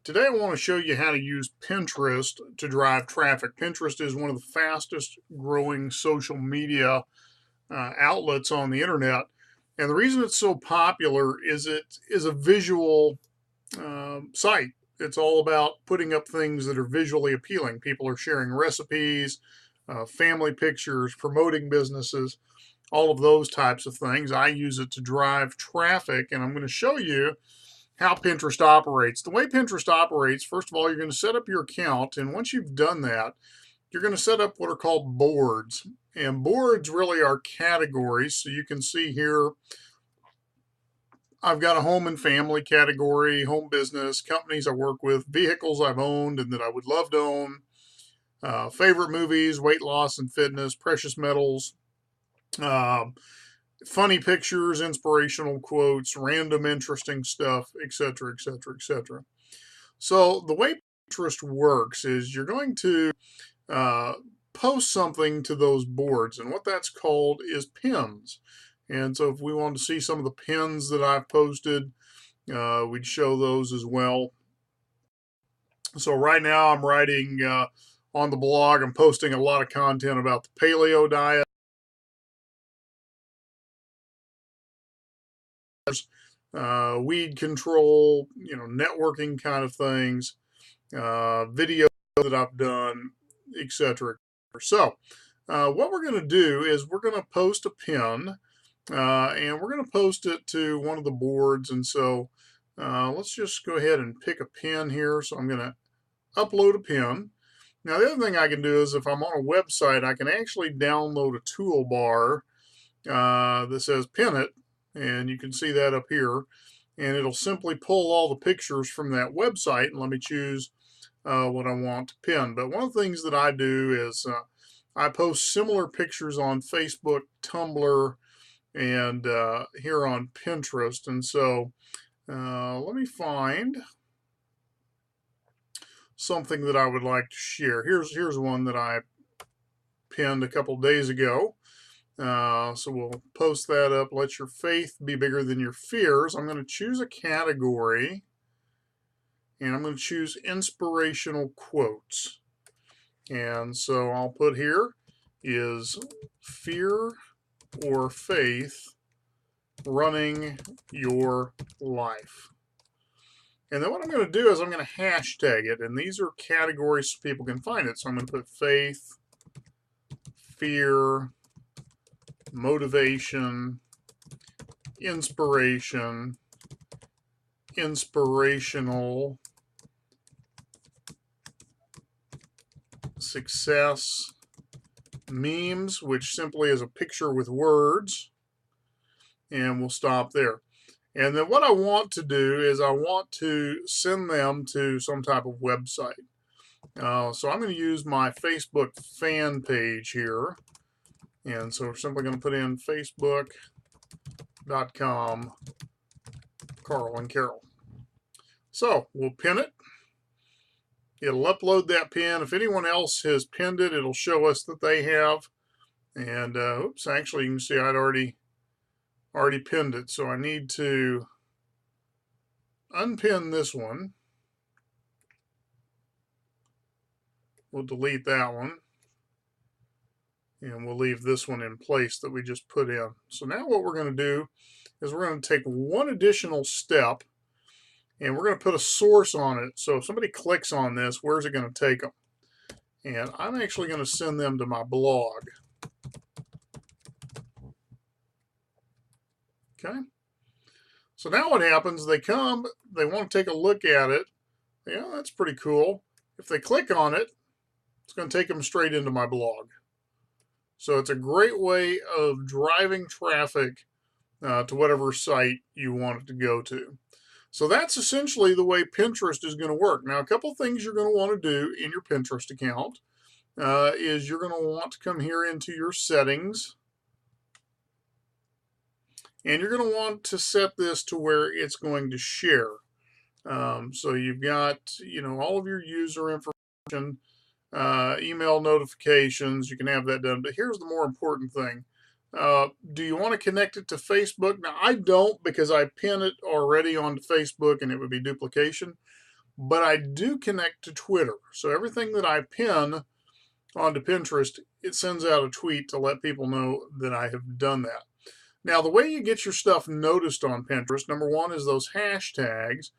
Today I want to show you how to use Pinterest to drive traffic. Pinterest is one of the fastest growing social media outlets on the internet. And the reason it's so popular is it is a visual site. It's all about putting up things that are visually appealing. People are sharing recipes, family pictures, promoting businesses, all of those types of things. I use it to drive traffic, and I'm going to show you how Pinterest operates. The way Pinterest operates, first of all, you're going to set up your account. And once you've done that, you're going to set up what are called boards. And boards really are categories. So you can see here, I've got a home and family category, home business, companies I work with, vehicles I've owned and that I would love to own, favorite movies, weight loss and fitness, precious metals, uh, funny pictures, inspirational quotes, random interesting stuff, etc., etc., etc. So the way Pinterest works is you're going to uh, post something to those boards, and what that's called is pins. And so if we want to see some of the pins that I've posted, we'd show those as well. So right now I'm writing on the blog, I'm posting a lot of content about the paleo diet, weed control, networking kind of things, video that I've done, etc. So, what we're going to do is we're going to post a pin, and we're going to post it to one of the boards. And so, let's just go ahead and pick a pin here. So I'm going to upload a pin. Now, the other thing I can do is if I'm on a website, I can actually download a toolbar that says pin it, and you can see that up here. And it'll simply pull all the pictures from that website and let me choose what I want to pin. But one of the things that I do is I post similar pictures on Facebook, Tumblr, and here on Pinterest. And so let me find something that I would like to share. Here's one that I pinned a couple days ago. So we'll post that up. Let your faith be bigger than your fears. I'm going to choose a category, and I'm going to choose inspirational quotes. And so I'll put here is fear or faith running your life. And then what I'm going to do is I'm going to hashtag it. And these are categories so people can find it. So I'm going to put faith, fear, motivation, inspiration, inspirational, success, memes, which simply is a picture with words, and we'll stop there. And then what I want to do is I want to send them to some type of website. So I'm going to use my Facebook fan page here. And so we're simply going to put in facebook.com Carl and Carol. So we'll pin it. It'll upload that pin. If anyone else has pinned it, it'll show us that they have. And oops, actually you can see I'd already pinned it. So I need to unpin this one. We'll delete that one. And we'll leave this one in place that we just put in. So now what we're going to do is we're going to take one additional step, and we're going to put a source on it. So if somebody clicks on this, where's it going to take them? And I'm actually going to send them to my blog. Okay. So now what happens, they come, they want to take a look at it. Yeah, that's pretty cool. If they click on it, it's going to take them straight into my blog. So it's a great way of driving traffic to whatever site you want it to go to. So that's essentially the way Pinterest is going to work. Now, a couple things you're going to want to do in your Pinterest account is you're going to want to come here into your settings. And you're going to want to set this to where it's going to share. So you've got, all of your user information, email notifications. You can have that done. But here's the more important thing. Do you want to connect it to Facebook? Now, I don't, because I pin it already onto Facebook and it would be duplication. but I do connect to Twitter. So everything that I pin onto Pinterest, it sends out a tweet to let people know that I have done that. Now, the way you get your stuff noticed on Pinterest, number one, is those hashtags.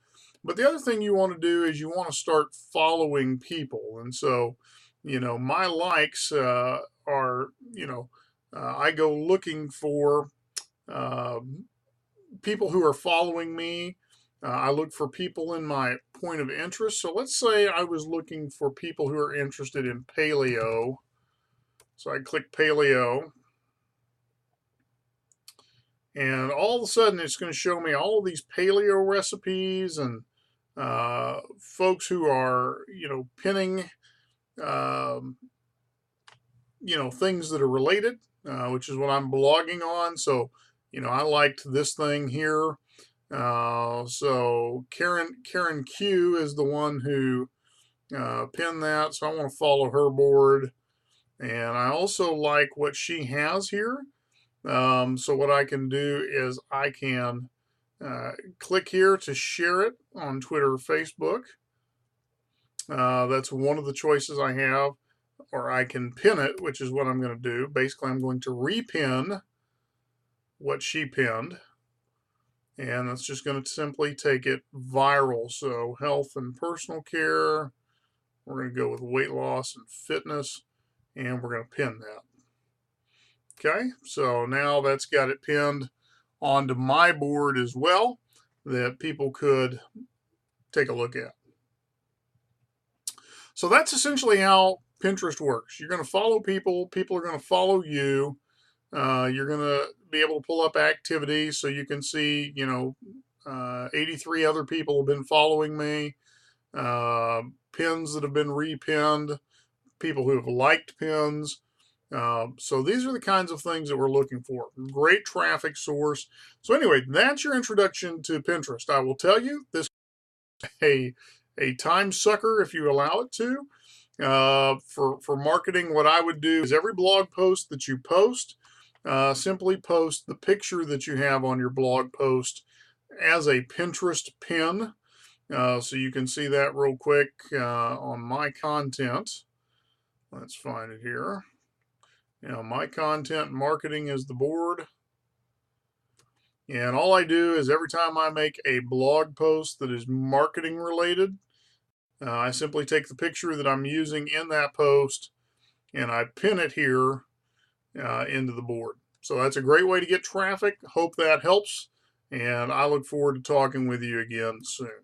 But the other thing you want to do is you want to start following people. And so, my likes are, I go looking for uh, people who are following me. I look for people in my point of interest. So let's say I was looking for people who are interested in paleo. So I click paleo, and all of a sudden it's going to show me all of these paleo recipes and folks who are, pinning, um, things that are related, which is what I'm blogging on. So, I liked this thing here. So Karen Q is the one who pinned that. So I want to follow her board. And I also like what she has here. So what I can do is I can click here to share it on Twitter or Facebook. That's one of the choices I have. Or I can pin it, which is what I'm going to do. Basically, I'm going to repin what she pinned. And that's just going to simply take it viral. So health and personal care. We're going to go with weight loss and fitness. And we're going to pin that. Okay, so now that's got it pinned onto my board as well that people could take a look at. So that's essentially how Pinterest works. You're going to follow people, people are going to follow you. You're going to be able to pull up activities so you can see, 83 other people have been following me, pins that have been repinned, people who have liked pins. So these are the kinds of things that we're looking for. Great traffic source. So anyway, that's your introduction to Pinterest. I will tell you, this is a time sucker if you allow it to. For marketing, what I would do is every blog post that you post, simply post the picture that you have on your blog post as a Pinterest pin. So you can see that real quick on my content. Let's find it here. My content marketing is the board. And all I do is every time I make a blog post that is marketing related, I simply take the picture that I'm using in that post and I pin it here into the board. So that's a great way to get traffic. Hope that helps. And I look forward to talking with you again soon.